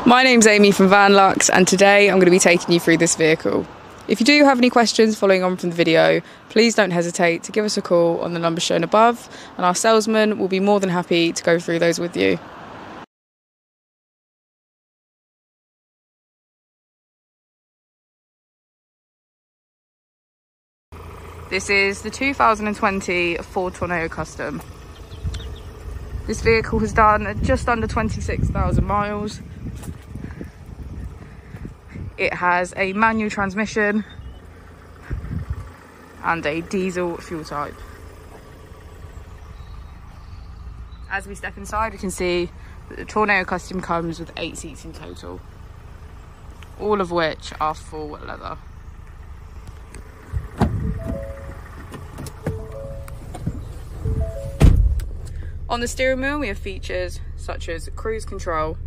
My name's Amy from Vanlux, and today I'm going to be taking you through this vehicle. If you do have any questions following on from the video, please don't hesitate to give us a call on the number shown above, and our salesman will be more than happy to go through those with you. This is the 2020 Ford Tourneo Custom. This vehicle has done just under 26,000 miles. It has a manual transmission and a diesel fuel type. As we step inside, we can see that the Tourneo Custom comes with 8 seats in total, all of which are full leather. On the steering wheel, we have features such as cruise control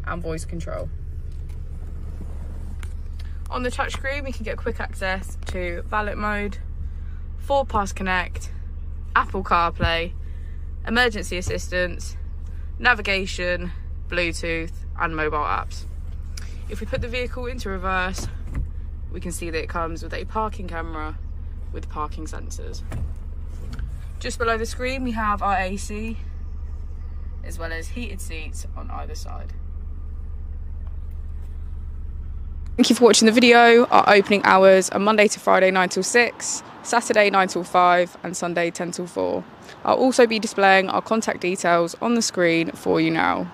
and voice control. On the touchscreen, we can get quick access to valet mode, Ford Pass Connect, Apple CarPlay, emergency assistance, navigation, Bluetooth, and mobile apps. If we put the vehicle into reverse, we can see that it comes with a parking camera with parking sensors. Just below the screen, we have our AC, as well as heated seats on either side. Thank you for watching the video. Our opening hours are Monday to Friday 9 till 6, Saturday 9 till 5, and Sunday 10 till 4. I'll also be displaying our contact details on the screen for you now.